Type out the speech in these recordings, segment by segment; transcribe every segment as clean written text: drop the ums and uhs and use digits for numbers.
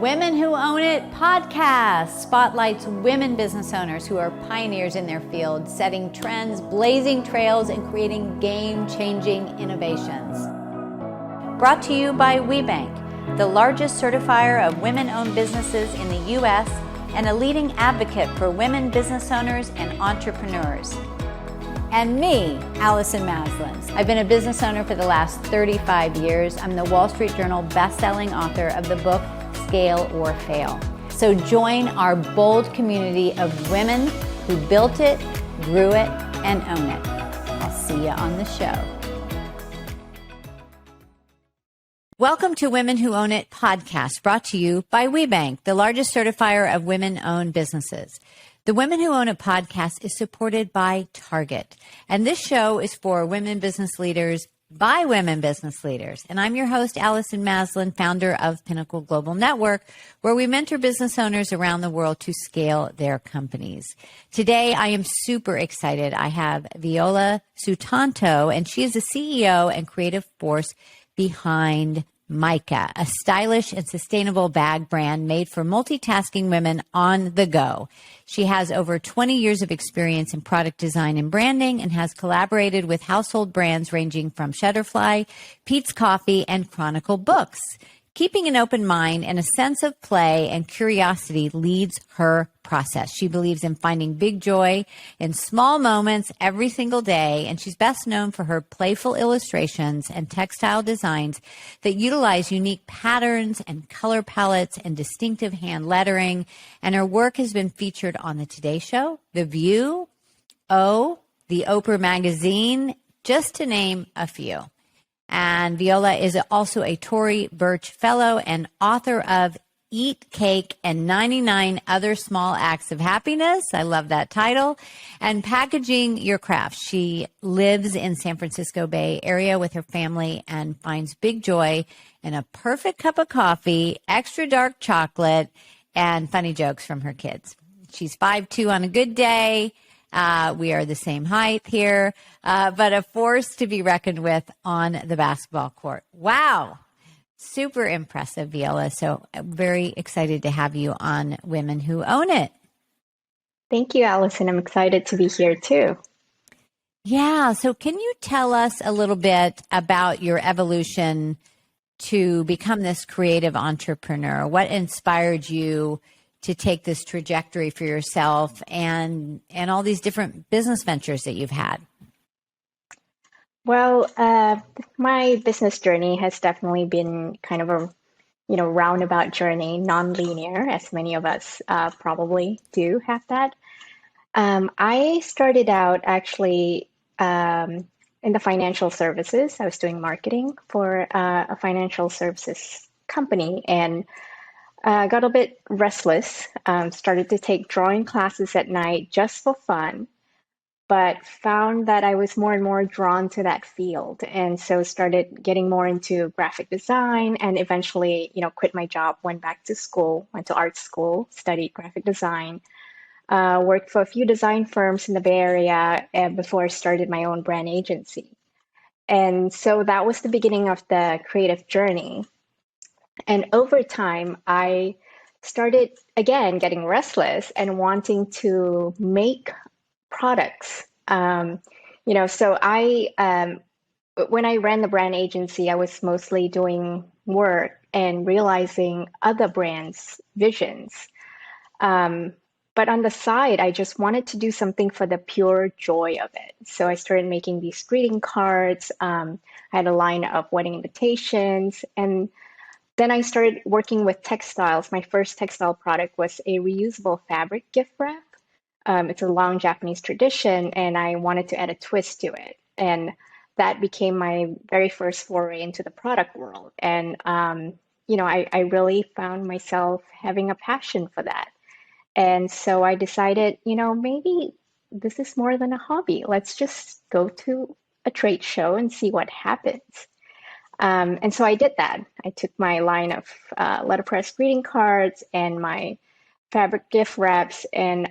Women Who Own It podcast spotlights women business owners who are pioneers in their field, setting trends, blazing trails, and creating game-changing innovations. Brought to you by WeBank, the largest certifier of women-owned businesses in the U.S. and a leading advocate for women business owners and entrepreneurs. And me, Allison Maslan. I've been a business owner for the last 35 years. I'm the Wall Street Journal best-selling author of the book Scale or Fail. So join our bold community of women who built it, grew it, and own it. I'll see you on the show. Welcome to Women Who Own It podcast, brought to you by WeBank, the largest certifier of women-owned businesses. The Women Who Own It podcast is supported by Target, and this show is for women business leaders by women business leaders. And I'm your host, Allison Maslan, founder of Pinnacle Global Network, where we mentor business owners around the world to scale their companies. Today, I am super excited. I have Viola Stutana, and she is the CEO and creative force behind MAIKA, a stylish and sustainable bag brand made for multitasking women on the go. She has over 20 years of experience in product design and branding and has collaborated with household brands ranging from Shutterfly, Peet's Coffee, and Chronicle books. Keeping an open mind and a sense of play and curiosity leads her process. She believes in finding big joy in small moments every single day, and she's best known for her playful illustrations and textile designs that utilize unique patterns and color palettes and distinctive hand lettering. And her work has been featured on The Today Show, The View, the Oprah Magazine, just to name a few. And Viola is also a Tory Burch Fellow and author of Eat Cake and 99 Other Small Acts of Happiness. I love that title. And Packaging Your Craft. She lives in San Francisco Bay Area with her family and finds big joy in a perfect cup of coffee, extra dark chocolate, and funny jokes from her kids. She's 5'2" on a good day. We are the same height here, but a force to be reckoned with on the basketball court. Wow. Super impressive, Viola. So very excited to have you on Women Who Own It. Thank you, Allison. I'm excited to be here too. Yeah. So can you tell us a little bit about your evolution to become this creative entrepreneur? What inspired you to take this trajectory for yourself and all these different business ventures that you've had? Well, my business journey has definitely been kind of a, roundabout journey, non-linear, as many of us probably do have that. I started out actually in the financial services. I was doing marketing for a financial services company, and got a bit restless, started to take drawing classes at night just for fun, but found that I was more and more drawn to that field. And so started getting more into graphic design and eventually, quit my job, went back to school, went to art school, studied graphic design, worked for a few design firms in the Bay Area before I started my own brand agency. And so that was the beginning of the creative journey. And over time, I started, again, getting restless and wanting to make products. So when I ran the brand agency, I was mostly doing work and realizing other brands' visions. But on the side, I just wanted to do something for the pure joy of it. So I started making these greeting cards. I had a line of wedding invitations, and then I started working with textiles. My first textile product was a reusable fabric gift wrap. It's a long Japanese tradition, and I wanted to add a twist to it. And that became my very first foray into the product world. And, I really found myself having a passion for that. And so I decided, maybe this is more than a hobby. Let's just go to a trade show and see what happens. And so I did that. I took my line of letterpress greeting cards and my fabric gift wraps and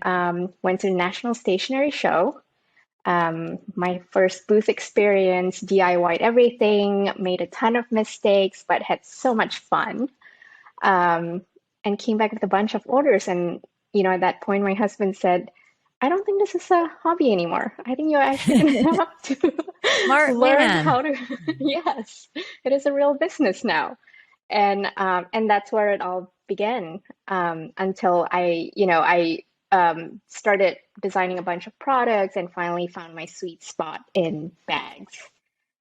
went to the National Stationery Show. My first booth experience, DIY'd everything, made a ton of mistakes, but had so much fun. and came back with a bunch of orders. And, at that point, my husband said, I don't think this is a hobby anymore. I think you're actually going to have to Smart learn man. how to, yes, it is a real business now. And that's where it all began, until I started designing a bunch of products and finally found my sweet spot in bags,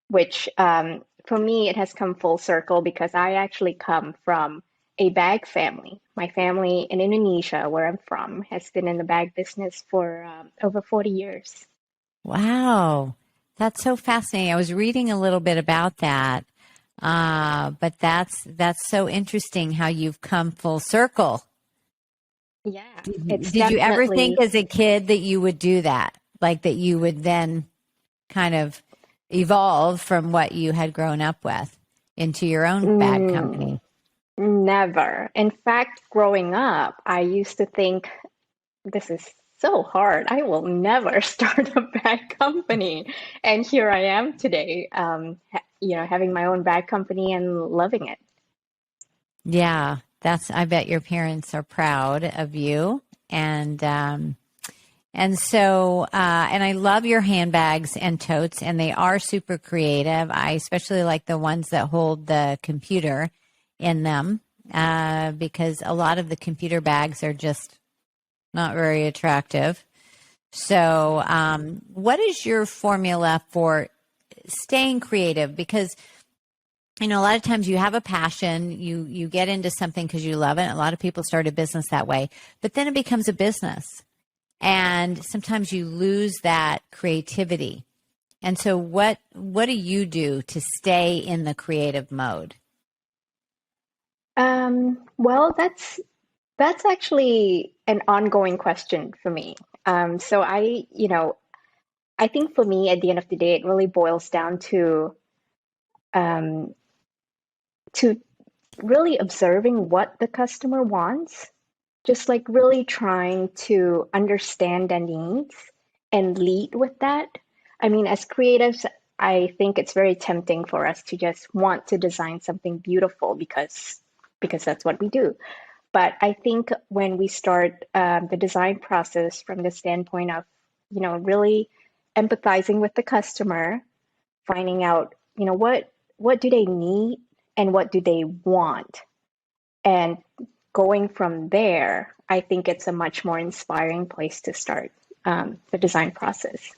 which, for me, it has come full circle because I actually come from a bag family. My family in Indonesia, where I'm from, has been in the bag business for over 40 years. Wow. That's so fascinating. I was reading a little bit about that. But that's so interesting how you've come full circle. Yeah, it's Did you ever think definitely. as a kid that you would do that? Like that you would then kind of evolve from what you had grown up with into your own bag mm, company? Never. In fact, growing up, I used to think this is so hard. I will never start a bag company. And here I am today, having my own bag company and loving it. Yeah, I bet your parents are proud of you. And so, and I love your handbags and totes, and they are super creative. I especially like the ones that hold the computer in them, because a lot of the computer bags are just not very attractive. So, what is your formula for staying creative? Because a lot of times you have a passion, you get into something because you love it. A lot of people start a business that way, but then it becomes a business, and sometimes you lose that creativity. And so, what do you do to stay in the creative mode? Well, that's actually an ongoing question for me. So I think for me, at the end of the day, it really boils down um, to really observing what the customer wants, just like really trying to understand their needs and lead with that. I mean, as creatives, I think it's very tempting for us to just want to design something beautiful because that's what we do. But I think when we start the design process from the standpoint of, really empathizing with the customer, finding out, what do they need and what do they want, and going from there, I think it's a much more inspiring place to start the design process.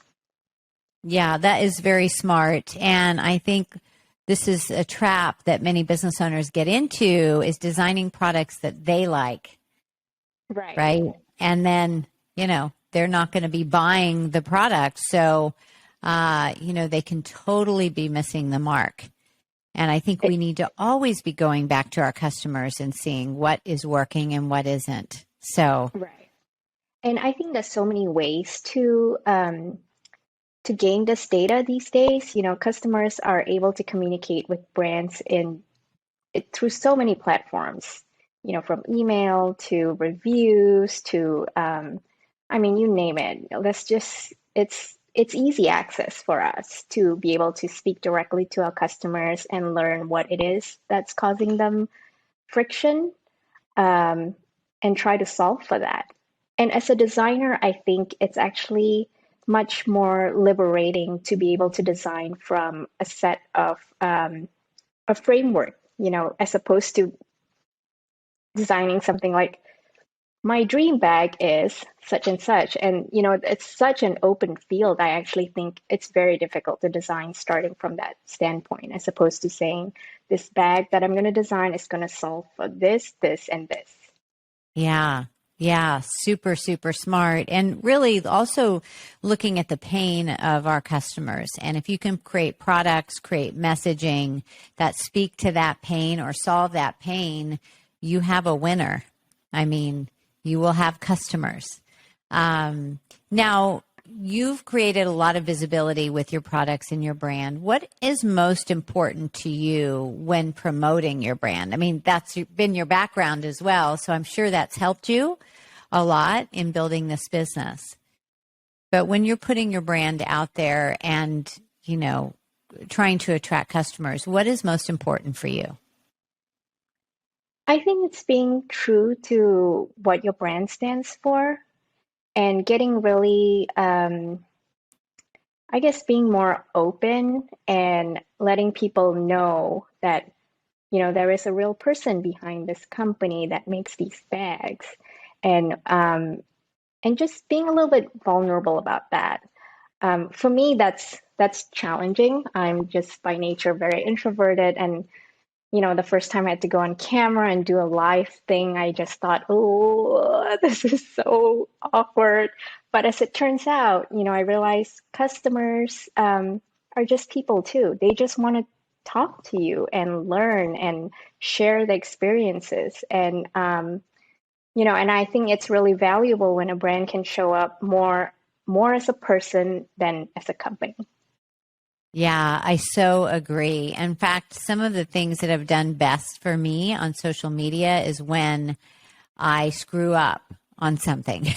Yeah, that is very smart. And I think this is a trap that many business owners get into is designing products that they like, Right. right? And then, they're not going to be buying the product. So, they can totally be missing the mark. And I think we It, need to always be going back to our customers and seeing what is working and what isn't. So, right. And I think there's so many ways to gain this data these days. Customers are able to communicate with brands through so many platforms. From email to reviews to, I mean, you name it. It's easy access for us to be able to speak directly to our customers and learn what it is that's causing them friction, um, and try to solve for that. And as a designer, I think it's actually much more liberating to be able to design from a set of a framework, as opposed to designing something like my dream bag is such and such. And, it's such an open field. I actually think it's very difficult to design starting from that standpoint, as opposed to saying this bag that I'm going to design is going to solve for this, this, and this. yeah. Yeah, super, super smart. And really also looking at the pain of our customers. And if you can create products, create messaging that speak to that pain or solve that pain, you have a winner. I mean, you will have customers. Now, you've created a lot of visibility with your products and your brand. What is most important to you when promoting your brand? I mean, that's been your background as well, so I'm sure that's helped you a lot in building this business. But when you're putting your brand out there and, trying to attract customers, what is most important for you? I think it's being true to what your brand stands for and getting really, I guess, being more open and letting people know that, there is a real person behind this company that makes these bags. And just being a little bit vulnerable about that. For me, that's challenging. I'm just by nature very introverted, and the first time I had to go on camera and do a live thing, I just thought, oh, this is so awkward. But as it turns out, I realized customers are just people too. They just want to talk to you and learn and share the experiences. And I think it's really valuable when a brand can show up more as a person than as a company. Yeah, I so agree. In fact, some of the things that have done best for me on social media is when I screw up on something,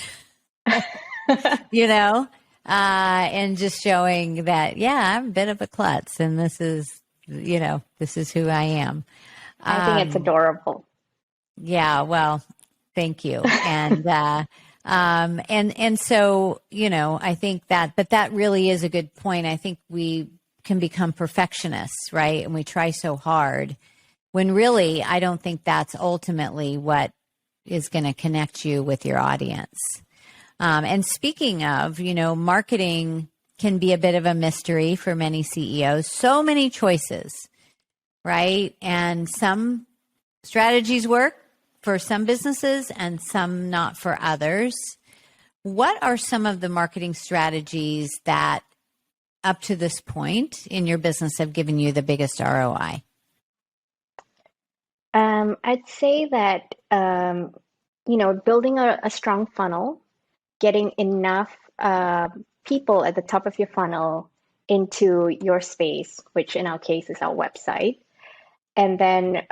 you know, and just showing that, yeah, I'm a bit of a klutz and this is who I am. I think it's adorable. Yeah, well, thank you. And so, I think but that really is a good point. I think we can become perfectionists, right? And we try so hard when really I don't think that's ultimately what is going to connect you with your audience. And speaking of, marketing can be a bit of a mystery for many CEOs. So many choices, right? And some strategies work for some businesses and some not for others. What are some of the marketing strategies that up to this point in your business have given you the biggest ROI? I'd say that, building a strong funnel, getting enough people at the top of your funnel into your space, which in our case is our website. And then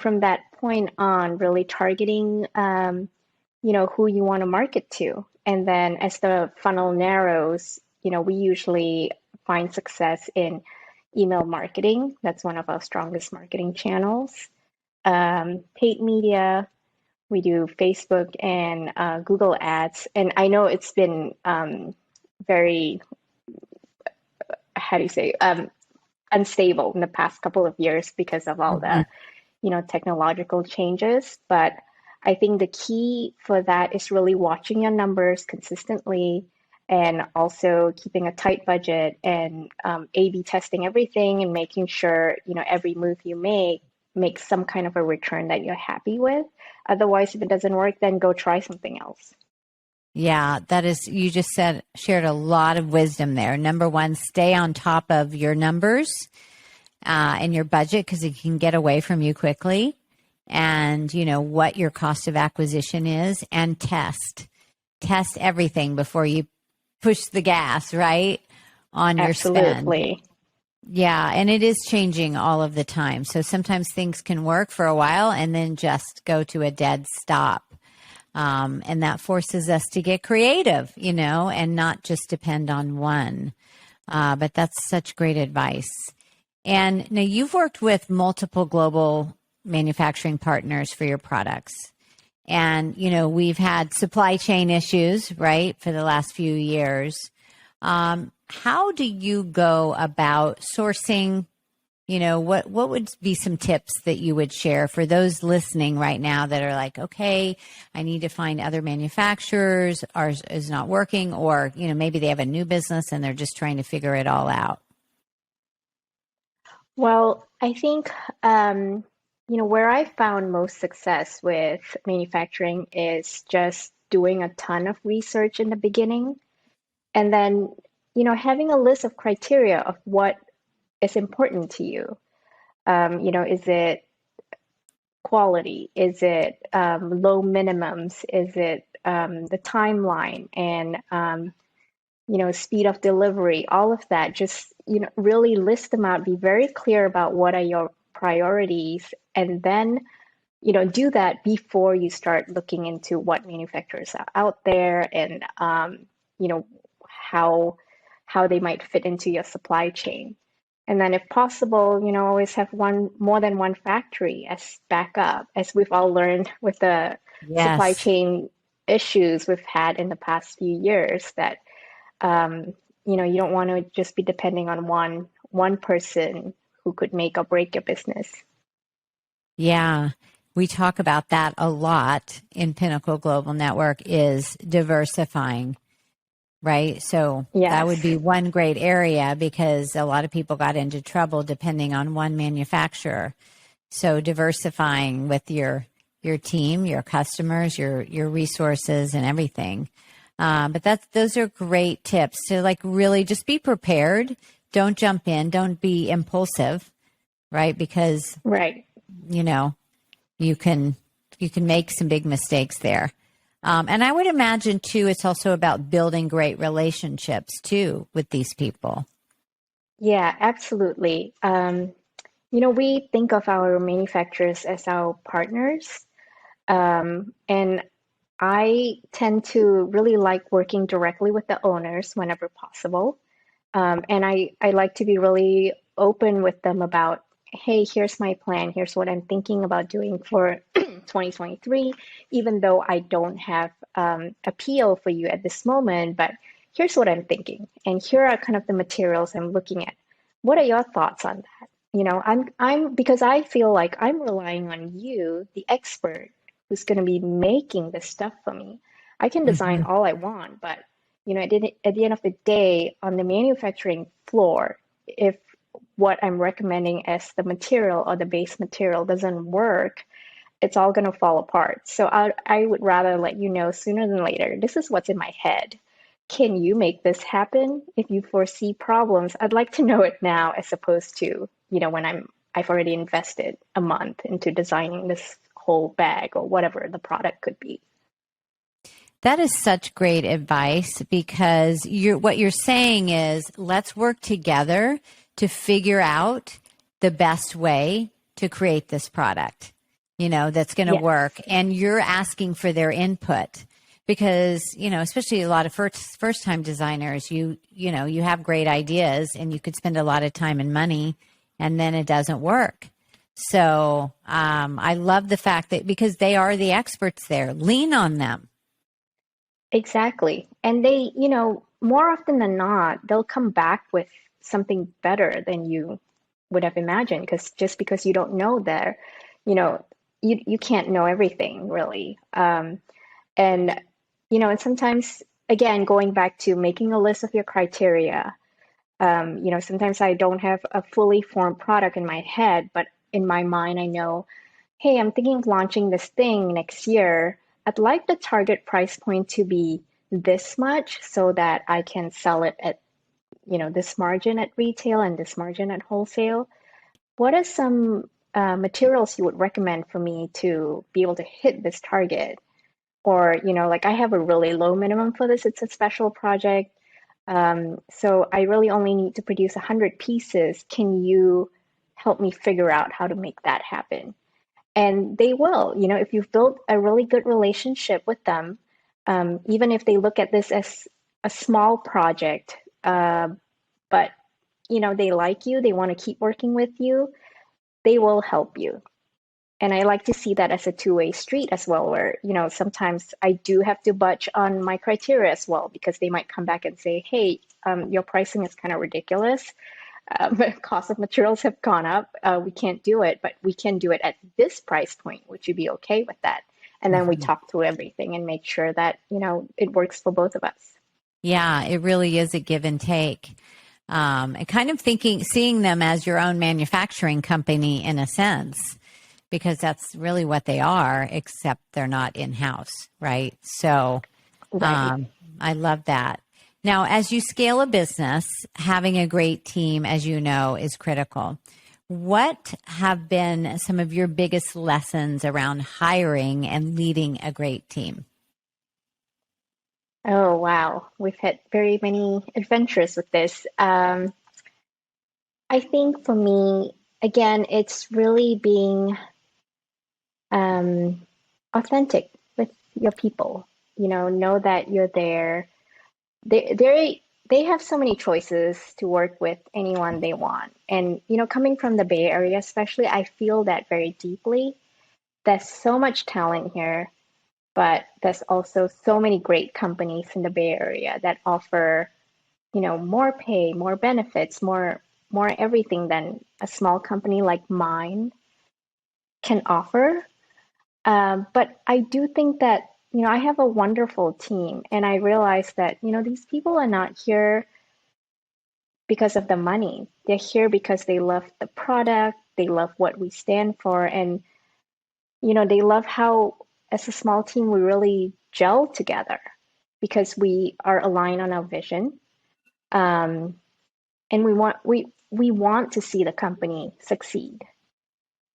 from that point on, really targeting, who you want to market to. And then as the funnel narrows, we usually find success in email marketing. That's one of our strongest marketing channels. Paid media, we do Facebook and Google ads. And I know it's been very, how do you say, unstable in the past couple of years because of all the, technological changes. But I think the key for that is really watching your numbers consistently and also keeping a tight budget and A/B testing everything and making sure, every move you make makes some kind of a return that you're happy with. Otherwise, if it doesn't work, then go try something else. Yeah, you just shared a lot of wisdom there. Number one, stay on top of your numbers and your budget because it can get away from you quickly. And, what your cost of acquisition is, and test everything before you push the gas, right, on your spend. Absolutely. Yeah, and it is changing all of the time. So sometimes things can work for a while and then just go to a dead stop. And that forces us to get creative, and not just depend on one. But that's such great advice. And now you've worked with multiple global manufacturing partners for your products. And, we've had supply chain issues, right, for the last few years. How do you go about sourcing? What would be some tips that you would share for those listening right now that are like, okay, I need to find other manufacturers, ours is not working, or, maybe they have a new business and they're just trying to figure it all out? Well, I think, where I found most success with manufacturing is just doing a ton of research in the beginning and then, having a list of criteria of what is important to you. Is it quality? Is it low minimums? Is it the timeline and speed of delivery? All of that. Just really list them out. Be very clear about what are your priorities, and then do that before you start looking into what manufacturers are out there and you know how they might fit into your supply chain. And then if possible, always have more than one factory as backup, as we've all learned with the supply Yes. chain issues we've had in the past few years that um, you don't want to just be depending on one person who could make or break your business. Yeah. We talk about that a lot in Pinnacle Global Network is diversifying, right? So that would Yes. be one great area because a lot of people got into trouble depending on one manufacturer. So diversifying with your team, your customers, your resources, and everything. But those are great tips to like really just be prepared. Don't jump in. Don't be impulsive, right? Because Right. you know you can make some big mistakes there. And I would imagine too, it's also about building great relationships too with these people. Yeah, absolutely. We think of our manufacturers as our partners. And I tend to really like working directly with the owners whenever possible. And I like to be really open with them about, hey, here's my plan. Here's what I'm thinking about doing for 2023, even though I don't have a PO for you at this moment, but here's what I'm thinking. And here are kind of the materials I'm looking at. What are your thoughts on that? Because I feel like I'm relying on you, the expert, who's going to be making this stuff for me. I can design Hmm. all I want, but at the end of the day, on the manufacturing floor, if what I'm recommending as the material or the base material doesn't work, it's all going to fall apart. So I would rather let you know sooner than later. This is what's in my head. Can you make this happen? If you foresee problems, I'd like to know it now as opposed to, when I've already invested a month into designing this whole bag or whatever the product could be. That is such great advice because what you're saying is let's work together to figure out the best way to create this product, that's going to Yes, work. And you're asking for their input because, especially a lot of first time designers, you have great ideas and you could spend a lot of time and money and then it doesn't work. So I love the fact that because they are the experts there, lean on them. exactly. And they, more often than not, they'll come back with something better than you would have imagined because just because you don't know there, you know, you can't know everything really. And and sometimes again, going back to making a list of your criteria, sometimes I don't have a fully formed product in my head, but in my mind, I know, hey, I'm thinking of launching this thing next year. I'd like the target price point to be this much so that I can sell it at, this margin at retail and this margin at wholesale. What are some materials you would recommend for me to be able to hit this target? Or, like I have a really low minimum for this. It's a special project. So I really only need to produce 100 pieces. Can you help me figure out how to make that happen? And they will, if you've built a really good relationship with them, even if they look at this as a small project, but they like you, they want to keep working with you, they will help you. And I like to see that as a two-way street as well, where, sometimes I do have to budge on my criteria as well, because they might come back and say, hey, your pricing is kind of ridiculous. Cost of materials have gone up. We can't do it, but we can do it at this price point. Would you be okay with that? And then we Mhm. talk through everything and make sure that, it works for both of us. Yeah, it really is a give and take. And kind of seeing them as your own manufacturing company in a sense, because that's really what they are, except they're not in house, right? So Right. I love that. Now, as you scale a business, having a great team, as you know, is critical. What have been some of your biggest lessons around hiring and leading a great team? Oh, wow. We've had very many adventures with this. I think for me, again, it's really being um, authentic with your people. Know that you're there. They they have so many choices to work with anyone they want. And, coming from the Bay Area, especially, I feel that very deeply. There's so much talent here, but there's also so many great companies in the Bay Area that offer, more pay, more benefits, more everything than a small company like mine can offer. But I do think that, I have a wonderful team, and I realize that, these people are not here because of the money. They're here because they love the product, they love what we stand for, and, they love how, as a small team, we really gel together because we are aligned on our vision. Um, and we want to see the company succeed.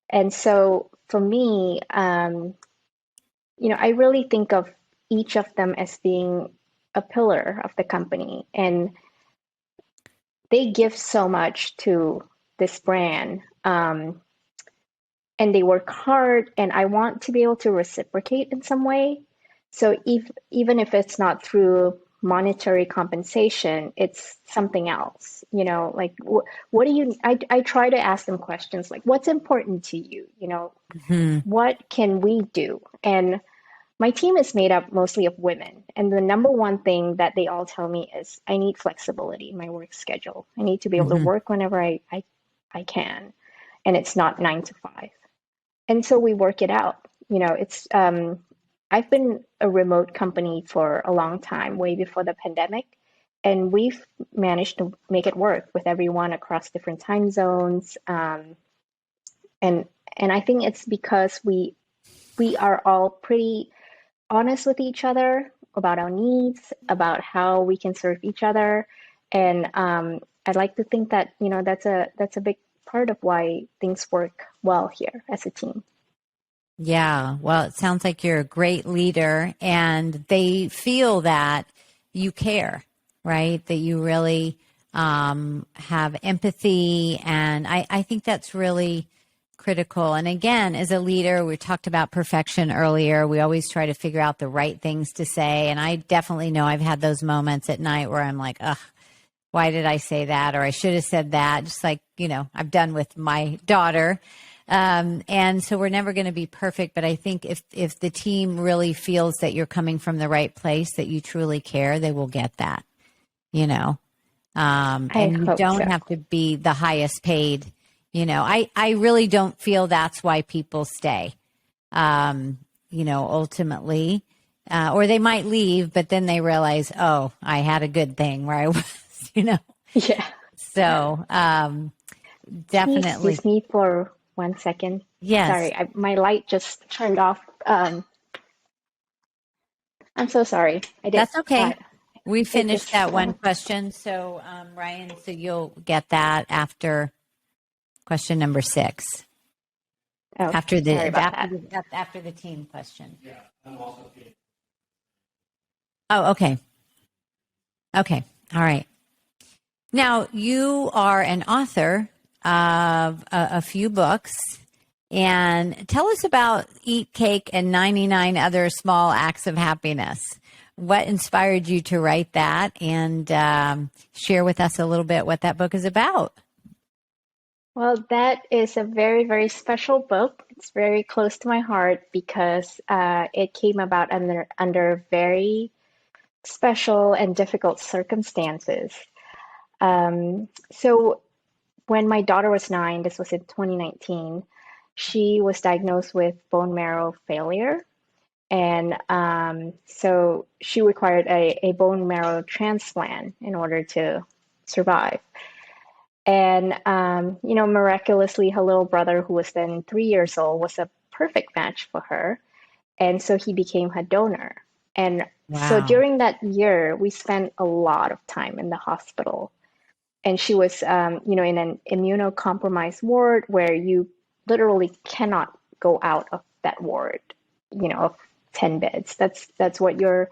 And so for me, I really think of each of them as being a pillar of the company, and they give so much to this brand. And they work hard, and I want to be able to reciprocate in some way. So even if it's not through monetary compensation, it's something else, like what do you, I try to ask them questions like, what's important to you? Hmm. What can we do? And my team is made up mostly of women. And the number one thing that they all tell me is I need flexibility in my work schedule. I need to be able to Hmm. work whenever I can. And it's not 9 to 5. And so we work it out. It's I've been a remote company for a long time, way before the pandemic, and we've managed to make it work with everyone across different time zones. And and I think it's because we are all pretty honest with each other about our needs, about how we can serve each other, and I'd like to think that that's a big part of why things work well here as a team. Yeah. Well, it sounds like you're a great leader and they feel that you care, right? That you really have empathy. And I think that's really critical. And again, as a leader, we talked about perfection earlier. We always try to figure out the right things to say. And I definitely know I've had those moments at night where I'm like, ugh, why did I say that? Or I should have said that. Just like, I've done with my daughter. And so we're never going to be perfect. But I think if the team really feels that you're coming from the right place, that you truly care, they will get that, you know. I And you hope don't so. have to be the highest paid. I really don't feel that's why people stay, ultimately. Or they might leave, but then they realize, oh, I had a good thing where I was. Yeah. So Can you definitely. excuse me for 1 second? Yes, Sorry, my light just turned off. I'm so sorry. I did. that's okay. We It finished just. that one question. So, Ryan, so you'll get that after question number 6. Okay. After Sorry the about that. after the team question. Oh, okay. Okay. All right. Now, you are an author of a few books. And tell us about Eat Cake and 99 Other Small Acts of Happiness. What inspired you to write that? And share with us a little bit what that book is about. Well, that is a very, very special book. It's very close to my heart because it came about under very special and difficult circumstances. So when my daughter was 9, this was in 2019, she was diagnosed with bone marrow failure. And so she required a bone marrow transplant in order to survive. And, miraculously, her little brother, who was then 3 years old, was a perfect match for her. And so he became her donor. And so Wow. during that year, we spent a lot of time in the hospital. And she was, in an immunocompromised ward where you literally cannot go out of that ward, of 10 beds. That's what you're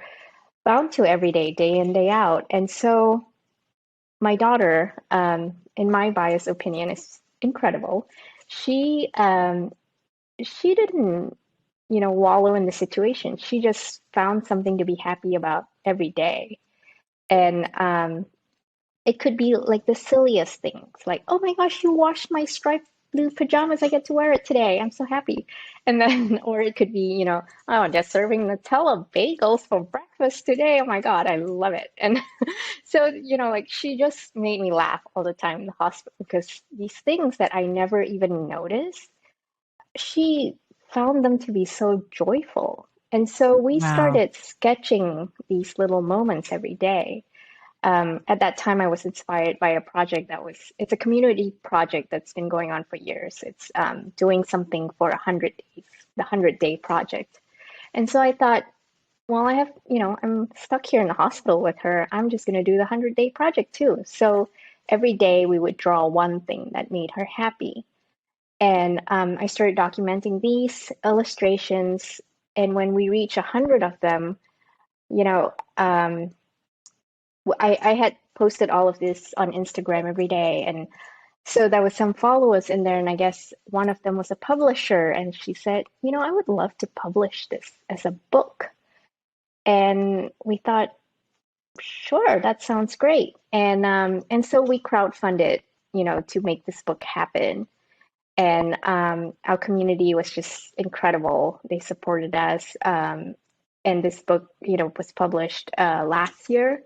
bound to every day, day in, day out. And so my daughter, in my biased opinion, is incredible. She she didn't, wallow in the situation. She just found something to be happy about every day. And it could be like the silliest things, like, oh my gosh, you washed my striped blue pajamas. I get to wear it today. I'm so happy. And then, or it could be, oh, just serving Nutella bagels for breakfast today. Oh my God, I love it. And so, like she just made me laugh all the time in the hospital because these things that I never even noticed, she found them to be so joyful. And so we Wow. started sketching these little moments every day. At that time, I was inspired by a project it's a community project that's been going on for years. It's doing something for 100 days, the 100-day project. And so I thought, well, I'm stuck here in the hospital with her. I'm just going to do the 100-day project too. So every day we would draw one thing that made her happy. And I started documenting these illustrations. And when we reach 100 of them, you know, um, I had posted all of this on Instagram every day. And so there was some followers in there. And I guess one of them was a publisher. And she said, I would love to publish this as a book. And we thought, sure, that sounds great. And so we crowdfunded, to make this book happen. And our community was just incredible. They supported us. And this book, was published last year.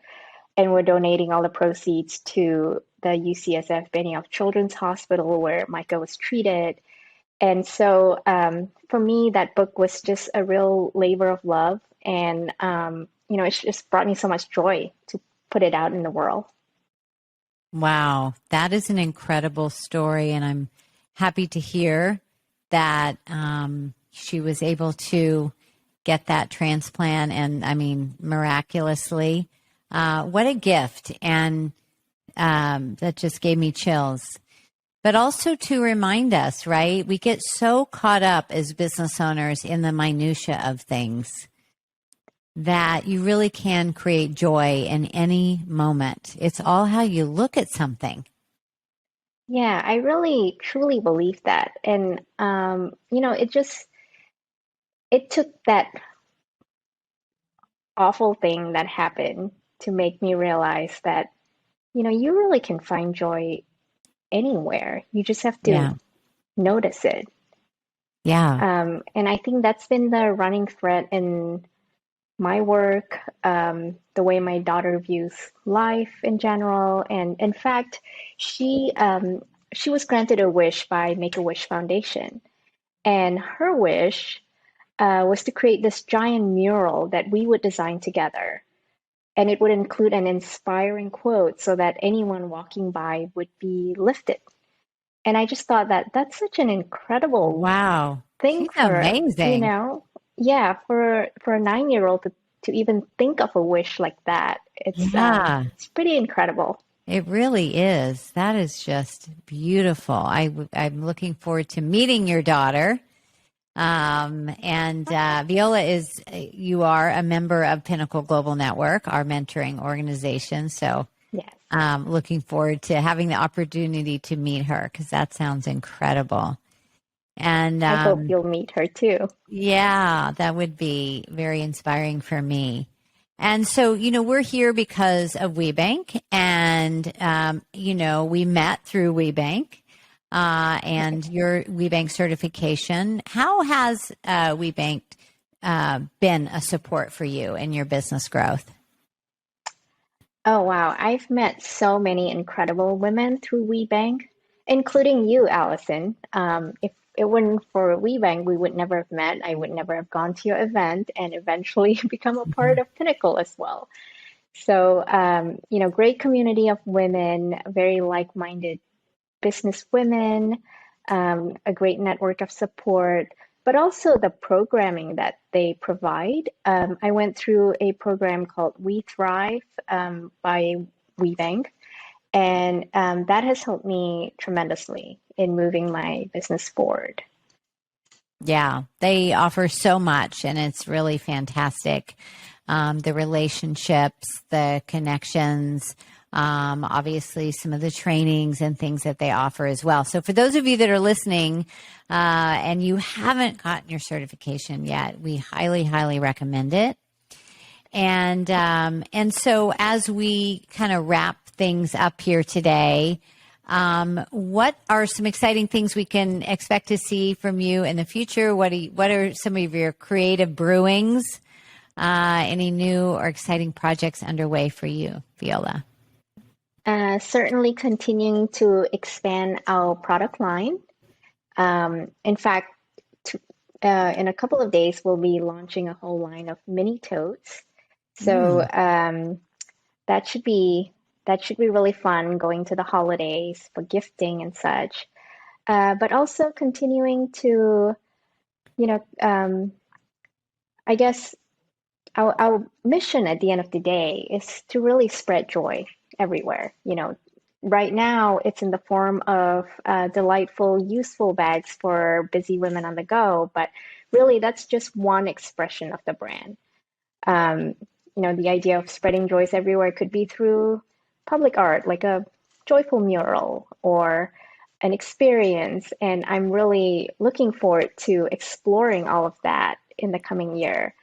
And we're donating all the proceeds to the UCSF Benioff Children's Hospital where MAIKA was treated. And so for me, that book was just a real labor of love. And, it's just brought me so much joy to put it out in the world. Wow. That is an incredible story. And I'm happy to hear that she was able to get that transplant. And I mean, miraculously, what a gift. And that just gave me chills. But also to remind us, right? We get so caught up as business owners in the minutia of things that you really can create joy in any moment. It's all how you look at something. Yeah, I really truly believe that. And, it took that awful thing that happened to make me realize that, you really can find joy anywhere. You just have Yeah. to notice it. Yeah. And I think that's been the running thread in my work, the way my daughter views life in general. And in fact, she was granted a wish by Make-A-Wish Foundation. And her wish was to create this giant mural that we would design together. And it would include an inspiring quote so that anyone walking by would be lifted. And I just thought that that's such an incredible Wow. thing She's for, amazing. yeah, for a 9-year-old to even think of a wish like that. Yeah. It's pretty incredible. It really is. That is just beautiful. I'm looking forward to meeting your daughter. And Viola you are a member of Pinnacle Global Network, our mentoring organization. So Yes. looking forward to having the opportunity to meet her because that sounds incredible. And I hope you'll meet her too. yeah, that would be very inspiring for me. And so, we're here because of WeBank, and we met through WeBank and your WeBank certification. How has WeBank been a support for you in your business growth? Oh, wow. I've met so many incredible women through WeBank, including you, Allison. If it weren't for WeBank, we would never have met. I would never have gone to your event and eventually become a part Mhm. of Pinnacle as well. So, great community of women, very like-minded business women, a great network of support, but also the programming that they provide. I went through a program called We Thrive by WeBank, and that has helped me tremendously in moving my business forward. Yeah, they offer so much, and it's really fantastic. The relationships, the connections, obviously some of the trainings and things that they offer as well. So for those of you that are listening and you haven't gotten your certification yet, we highly, highly recommend it. And so as we kind of wrap things up here today. What are some exciting things we can expect to see from you in the future? What are some of your creative brewings? Any new or exciting projects underway for you, Viola? Certainly continuing to expand our product line. In fact, in a couple of days, we'll be launching a whole line of mini totes. So that should be really fun going to the holidays for gifting and such. But also continuing to, I guess our mission at the end of the day is to really spread joy everywhere. Right now it's in the form of delightful, useful bags for busy women on the go, but really that's just one expression of the brand. The idea of spreading joys everywhere could be through public art, like a joyful mural or an experience. And I'm really looking forward to exploring all of that in the coming year.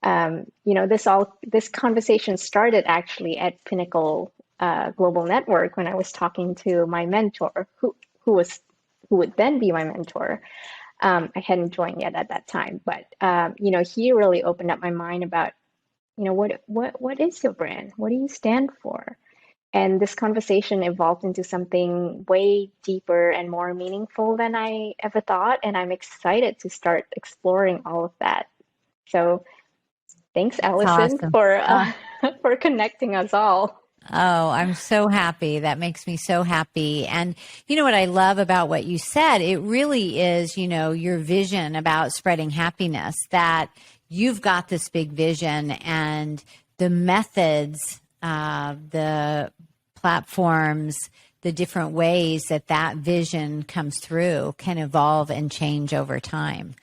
This conversation started actually at Pinnacle Global Network when I was talking to my mentor, who would then be my mentor. I hadn't joined yet at that time, but he really opened up my mind about, what is your brand? What do you stand for? And this conversation evolved into something way deeper and more meaningful than I ever thought, and I'm excited to start exploring all of that. So thanks, That's Allison, awesome. for connecting us all. Oh, I'm so happy. That makes me so happy. And you know what I love about what you said? It really is, your vision about spreading happiness, that you've got this big vision, and the methods, the platforms, the different ways that vision comes through can evolve and change over time,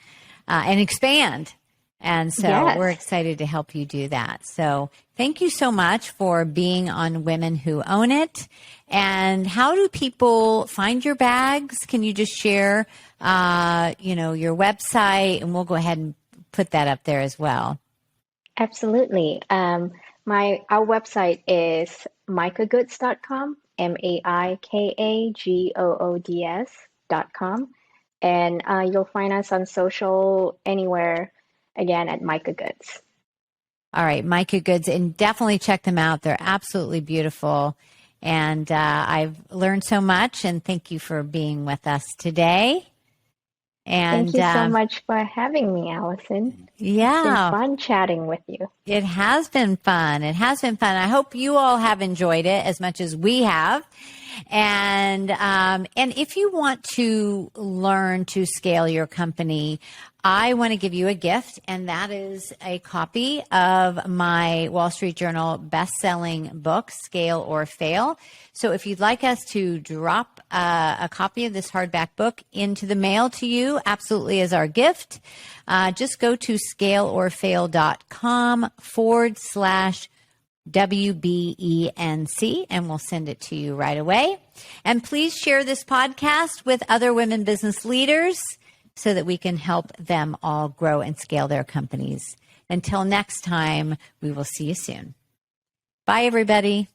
and expand. And so we're Yes. excited to help you do that. So thank you so much for being on Women Who Own It. And how do people find your bags? Can you just share, your website, and we'll go ahead and put that up there as well. Absolutely. Our website is maikagoods.com, maikagoods.com. And you'll find us on social anywhere, again, at MAIKA Goods. All right, MAIKA Goods, and definitely check them out. They're absolutely beautiful. And I've learned so much, and thank you for being with us today. And thank you so much for having me, Allison. Yeah. It's been fun chatting with you. It has been fun. It has been fun. I hope you all have enjoyed it as much as we have. And if you want to learn to scale your company, I want to give you a gift, and that is a copy of my Wall Street Journal best-selling book, Scale or Fail. So if you'd like us to drop a copy of this hardback book into the mail to you, absolutely as our gift, just go to scaleorfail.com/WBENC, and we'll send it to you right away. And please share this podcast with other women business leaders so that we can help them all grow and scale their companies. Until next time, we will see you soon. Bye, everybody.